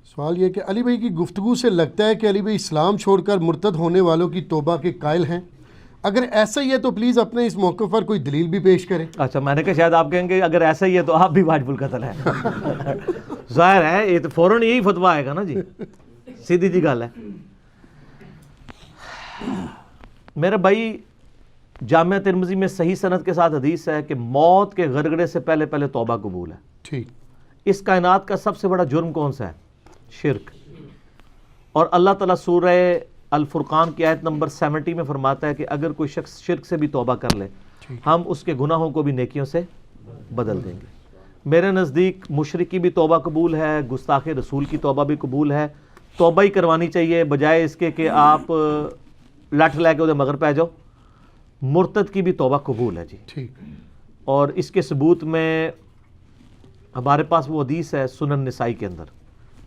سوال یہ کہ علی بھائی کی گفتگو سے لگتا ہے کہ علی بھائی اسلام چھوڑ کر مرتد ہونے والوں کی توبہ کے قائل ہیں. اگر ایسا ہی ہے تو پلیز اپنے اس موقع پر کوئی دلیل بھی پیش کریں. اچھا میں نے کہا شاید آپ کہیں گے اگر ایسا ہی ہے تو آپ بھی واجب القتل ہیں. ظاہر ہے یہ تو فوراً یہی فتویٰ آئے گا نا جی, سیدھی جی گل ہے. میرے بھائی جامعہ ترمذی میں صحیح سند کے ساتھ حدیث ہے کہ موت کے غرغرے سے پہلے پہلے توبہ قبول ہے. ٹھیک. اس کائنات کا سب سے بڑا جرم کون سا ہے؟ شرک. اور اللہ تعالیٰ سورہ الفرقان کی آیت نمبر 70 میں فرماتا ہے کہ اگر کوئی شخص شرک سے بھی توبہ کر لے ہم اس کے گناہوں کو بھی نیکیوں سے بدل دیں گے. میرے نزدیک مشرکی بھی توبہ قبول ہے, گستاخ رسول کی توبہ بھی قبول ہے. توبہ ہی کروانی چاہیے بجائے اس کے کہ آپ لٹھ لے کے ادھر مگر پہ جاؤ. مرتد کی بھی توبہ قبول ہے جی. ٹھیک. اور اس کے ثبوت میں ہمارے پاس وہ حدیث ہے سنن نسائی کے اندر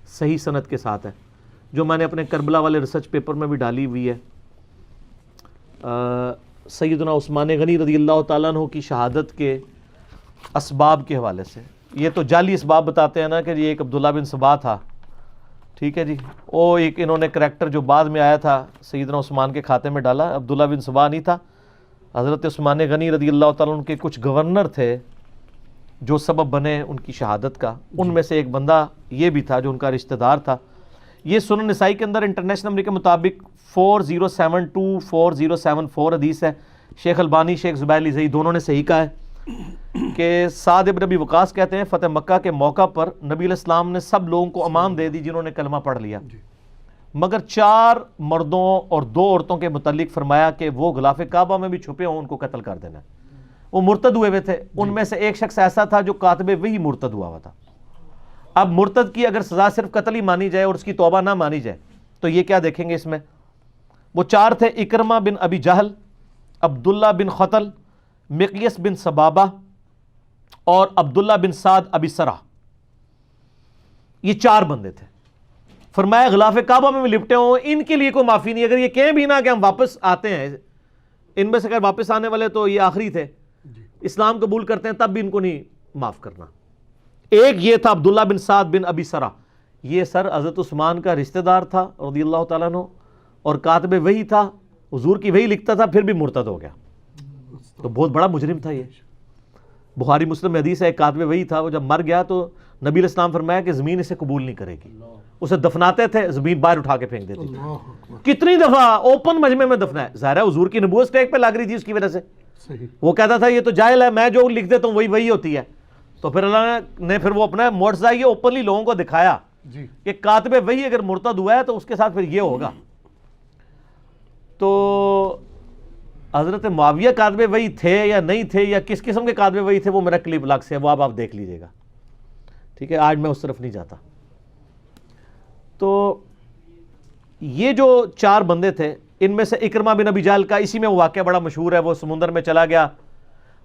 صحیح سند کے ساتھ ہے, جو میں نے اپنے کربلا والے ریسرچ پیپر میں بھی ڈالی ہوئی ہے. سیدنا عثمان غنی رضی اللہ تعالیٰ عنہ کی شہادت کے اسباب کے حوالے سے. یہ تو جعلی اسباب بتاتے ہیں نا کہ یہ ایک عبداللہ بن سبا تھا, ٹھیک ہے جی, وہ ایک انہوں نے کریکٹر جو بعد میں آیا تھا سیدنا عثمان کے کھاتے میں ڈالا. عبداللہ بن سبا نہیں تھا, حضرت عثمان غنی رضی اللہ تعالیٰ عنہ کے کچھ گورنر تھے جو سبب بنے ان کی شہادت کا. ان میں سے ایک بندہ یہ بھی تھا جو ان کا رشتہ دار تھا. یہ سنن نسائی کے اندر انٹرنیشنل نمبر کے مطابق 4072 4074 حدیث ہے. شیخ البانی شیخ زبیر علی زئی دونوں نے صحیح کہا ہے کہ سعد ابن ابی وقاص کہتے ہیں فتح مکہ کے موقع پر نبی علیہ السلام نے سب لوگوں کو امان دے دی جنہوں نے کلمہ پڑھ لیا, مگر 4 مردوں اور 2 عورتوں کے متعلق فرمایا کہ وہ غلاف کعبہ میں بھی چھپے ہوں ان کو قتل کر دینا. وہ مرتد ہوئے ہوئے تھے. ان میں سے ایک شخص ایسا تھا جو کاتب وحی مرتد ہوا ہوا تھا. اب مرتد کی اگر سزا صرف قتل ہی مانی جائے اور اس کی توبہ نہ مانی جائے تو یہ کیا دیکھیں گے اس میں؟ وہ 4 تھے اکرمہ بن ابی جہل, عبداللہ بن خطل, مقیس بن سبابہ اور عبداللہ بن سعد ابی سرہ. یہ 4 بندے تھے. فرمایا غلاف کعبہ میں لپٹے ہوں ان کے لیے کوئی معافی نہیں. اگر یہ کہیں بھی نہ کہ ہم واپس آتے ہیں, ان میں سے اگر واپس آنے والے تو یہ آخری تھے, اسلام قبول کرتے ہیں تب بھی ان کو نہیں معاف کرنا. ایک یہ تھا عبداللہ بن سعد بن ابی سرہ, یہ سر حضرت عثمان کا رشتہ دار تھا رضی اللہ تعالیٰ عنہ اور کاتب وحی تھا, حضور کی وحی لکھتا تھا پھر بھی مرتد ہو گیا. تو بہت بڑا مجرم تھا یہ. بخاری مسلم میں حدیث ہے ایک کاتب وحی تھا, وہ جب مر گیا تو نبی علیہ السلام فرمایا کہ زمین اسے قبول نہیں کرے گی. اسے دفناتے تھے زمین باہر اٹھا کے پھینک دیتی تھی. کتنی دفعہ اوپن مجمع میں دفنا ہے. ظاہر ہے حضور کی نبوت اسٹیک پہ لگ رہی تھی اس کی وجہ سے. وہ کہتا تھا یہ تو جاہل ہے, میں جو لکھ دیتا ہوں وہی ہوتی ہے. تو پھر اللہ نے پھر وہ اپنا معجزہ یہ اوپنلی لوگوں کو دکھایا کہ کاتب وحی اگر مرتد ہوا ہے تو اس کے ساتھ پھر یہ ہوگا. تو حضرت معاویہ کاتب وحی تھے یا نہیں تھے یا کس قسم کے کاتب وحی تھے وہ میرا کلپ الگ سے ہے, وہ آپ دیکھ لیجئے گا, ٹھیک ہے. آج میں اس طرف نہیں جاتا. تو یہ جو 4 بندے تھے ان میں سے اکرمہ بن ابی جہل کا اسی میں واقعہ بڑا مشہور ہے. وہ سمندر میں چلا گیا,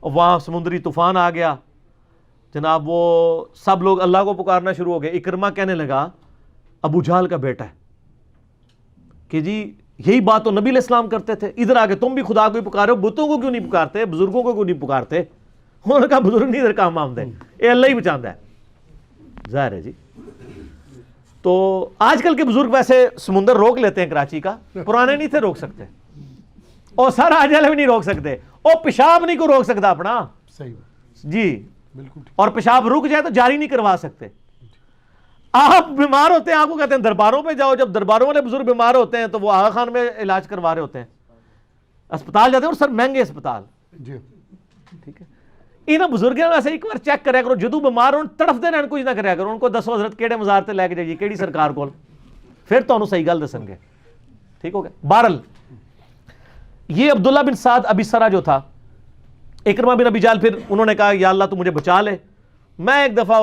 وہاں سمندری طوفان آ گیا جناب, وہ سب لوگ اللہ کو پکارنا شروع ہو گئے. اکرمہ کہنے لگا ابو جہل کا بیٹا ہے کہ جی یہی بات تو نبی علیہ السلام کرتے تھے, ادھر آگے تم بھی خدا کو ہی پکارے ہو, بتوں کو کیوں نہیں پکارتے, بزرگوں کو کیوں نہیں پکارتے. انہوں نے کہا بزرگ نہیں ادھر کام آمد ہے, اے اللہ ہی بچاندہ ہے. ظاہر ہے جی. تو آج کل کے بزرگ ویسے سمندر روک لیتے ہیں کراچی کا, پرانے نہیں تھے روک سکتے, اور سارا آجل بھی نہیں روک سکتے, اور پیشاب نہیں کو روک سکتا اپنا. صحیح جی بالکل. اور پیشاب رک جائے تو جاری نہیں کروا سکتے. آپ بیمار ہوتے ہیں آپ کو کہتے ہیں درباروں پہ جاؤ, جب درباروں والے بزرگ بیمار ہوتے ہیں تو وہ آغا خان میں علاج کروا رہے ہوتے ہیں, اسپتال جاتے ہیں اور سر مہنگے اسپتال. جی ٹھیک ہے. انہاں بزرگوں ویسے ایک بار چیک کریا کرو, جدو بیمار ہون تڑف دے رہن کچھ نہ کریا کرو, ان کو دسو حضرت کیڑے مزار تے لے کے جائیے کیڑی سرکار کول, پھر تانوں صحیح گل دسن گے. ٹھیک ہو گیا. بہرحال یہ عبداللہ بن سعد ابی سرہ جو تھا, اکرمہ بن ابی جہل, پھر انہوں نے کہا یا اللہ تو مجھے بچا لے, میں ایک دفعہ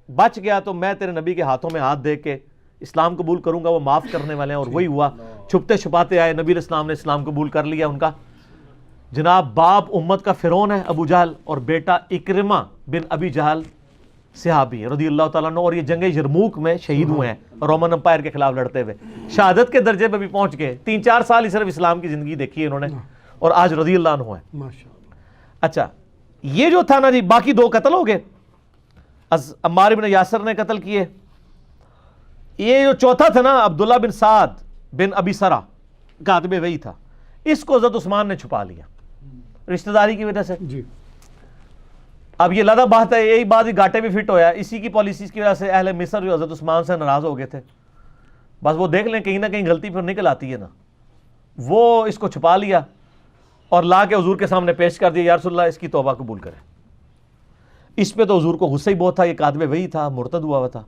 بچ گیا تو میں تیرے نبی کے ہاتھوں میں ہاتھ دے کے اسلام قبول کروں گا, وہ معاف کرنے والے ہیں. اور وہی ہوا, چھپتے چھپاتے آئے, نبی علیہ السلام نے اسلام قبول کر لیا ان کا. جناب باپ امت کا فرعون ہے ابو جہل, اور بیٹا اکرمہ بن ابی جہل صحابی رضی اللہ تعالیٰ عنہ, اور یہ جنگ یرموک میں شہید ہوئے ہیں رومن امپائر کے خلاف لڑتے ہوئے. شہادت کے درجے پہ بھی پہنچ گئے. 3-4 سال ہی صرف اسلام کی زندگی دیکھی ہے انہوں نے, اور آج رضی اللہ عنہ ہیں. اچھا یہ جو تھا نا جی, باقی 2 قتل ہو گئے. عمار بن یاسر نے قتل کیے, یہ جو چوتھا تھا نا عبداللہ بن سعد بن ابی سرا کاتب وحی تھا, اس کو حضرت عثمان نے چھپا لیا رشتہ داری کی وجہ سے. جی اب یہ لادہ بات ہے, یہی بات ہی گھاٹے بھی فٹ ہویا, اسی کی پالیسیز کی وجہ سے اہل مصر جو حضرت عثمان سے ناراض ہو گئے تھے. بس وہ دیکھ لیں کہیں نہ کہیں غلطی پھر نکل آتی ہے نا, وہ اس کو چھپا لیا اور لا کے حضور کے سامنے پیش کر دیا, یا رسول اللہ اس کی توبہ قبول کریں. اس پہ تو حضور کو غصہ ہی بہت تھا, یہ کاتب وحی تھا, مرتد ہوا ہوا تھا.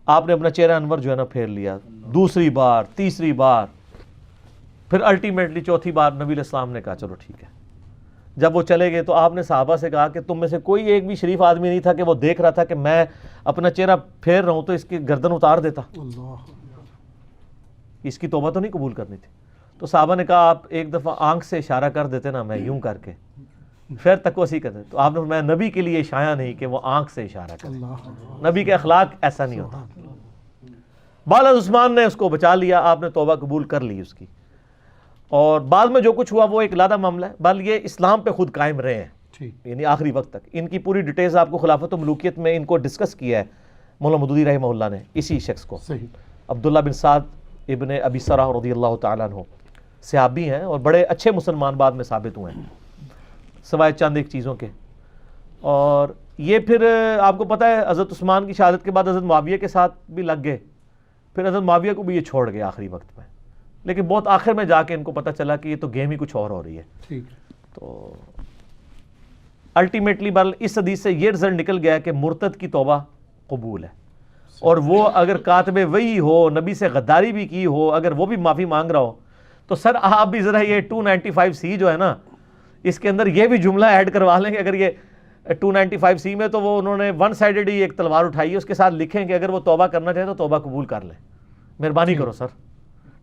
آپ نے اپنا چہرہ انور جو ہے نا پھیر لیا, دوسری بار, تیسری بار, پھر الٹیمیٹلی چوتھی بار نبی علیہ السلام نے کہا چلو ٹھیک ہے. جب وہ چلے گئے تو آپ نے صحابہ سے کہا کہ تم میں سے کوئی ایک بھی شریف آدمی نہیں تھا کہ وہ دیکھ رہا تھا کہ میں اپنا چہرہ پھیر رہا ہوں تو اس کی گردن اتار دیتا, اس کی توبہ تو نہیں قبول کرنی تھی. تو صحابہ نے کہا آپ ایک دفعہ آنکھ سے اشارہ کر دیتے نا, میں یوں کر کے پھر تک وسیع کرتے. تو آپ نے میں نبی کے لیے شایع نہیں کہ وہ آنکھ سے اشارہ کرے, نبی کے اخلاق ایسا نہیں ہوتا. بعد عثمان نے اس کو بچا لیا, آپ نے توبہ قبول کر لی اس کی, اور بعد میں جو کچھ ہوا وہ ایک علیحدہ معاملہ ہے. بل یہ اسلام پہ خود قائم رہے ہیں, یعنی آخری وقت تک. ان کی پوری ڈیٹیلز آپ کو خلافت و ملوکیت میں ان کو ڈسکس کیا ہے مولانا مودودی رحمہ اللہ نے, اسی شخص کو. عبداللہ بن سعد ابن ابی سرح رضی اللہ تعالیٰ عنہ صحابی ہیں اور بڑے اچھے مسلمان بعد میں ثابت ہوئے ہیں سوائے چند ایک چیزوں کے. اور یہ پھر آپ کو پتہ ہے حضرت عثمان کی شہادت کے بعد حضرت معاویہ کے ساتھ بھی لگ گئے, پھر حضرت معاویہ کو بھی یہ چھوڑ گئے آخری وقت میں, لیکن بہت آخر میں جا کے ان کو پتہ چلا کہ یہ تو گیم ہی کچھ اور ہو رہی ہے. تو الٹیمیٹلی بل اس حدیث سے یہ رزلٹ نکل گیا کہ مرتد کی توبہ قبول ہے, اور وہ اگر کاتب وحی ہو, نبی سے غداری بھی کی ہو, اگر وہ بھی معافی مانگ رہا ہو تو سر آپ بھی ذرا یہ 295C جو ہے نا اس کے اندر یہ بھی جملہ ایڈ کروا لیں کہ اگر یہ 295C میں تو وہ انہوں نے ون سائیڈڈ ہی ایک تلوار اٹھائی ہے, اس کے ساتھ لکھیں کہ اگر وہ توبہ کرنا چاہے تو توبہ قبول کر لیں, مہربانی کرو سر.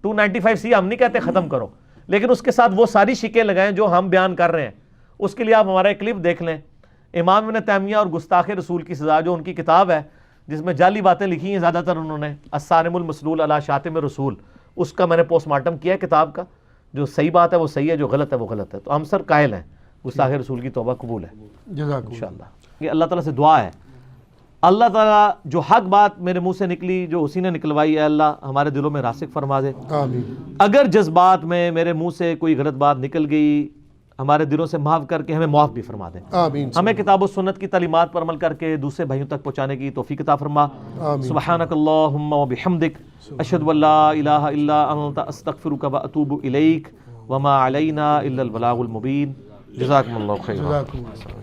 295C ہم نہیں کہتے ختم کرو, لیکن اس کے ساتھ وہ ساری شکیں لگائیں جو ہم بیان کر رہے ہیں. اس کے لیے آپ ہمارا ایک کلپ دیکھ لیں, امام ابن تیمیہ اور گستاخ رسول کی سزا, جو ان کی کتاب ہے جس میں جعلی باتیں لکھی ہیں زیادہ تر انہوں نے, الصارم المسلول علی شاتم رسول, اس کا میں نے پوسٹ مارٹم کیا ہے کتاب کا. جو صحیح بات ہے وہ صحیح ہے, جو غلط ہے وہ غلط ہے. تو ہم سر قائل ہیں گستاخ رسول کی توبہ قبول ہے انشاءاللہ. یہ اللہ تعالیٰ سے دعا ہے, اللہ تعالیٰ جو حق بات میرے منہ سے نکلی, جو اسی نے نکلوائی, ہے اللہ ہمارے دلوں میں راسخ فرما دے. اگر جذبات میں میرے منہ سے کوئی غلط بات نکل گئی, ہمارے دلوں سے معاف کر کے ہمیں معاف بھی فرما دے. ہمیں کتاب و سنت کی تعلیمات پر عمل کر کے دوسرے بھائیوں تک پہنچانے کی توفیق عطا فرما. سبحانک اللہم و بحمدک, اشہد ان لا الہ الا انت, استغفرک و اتوب الیک, وما علینا الا البلاغ المبین. جزاکم اللہ خیر.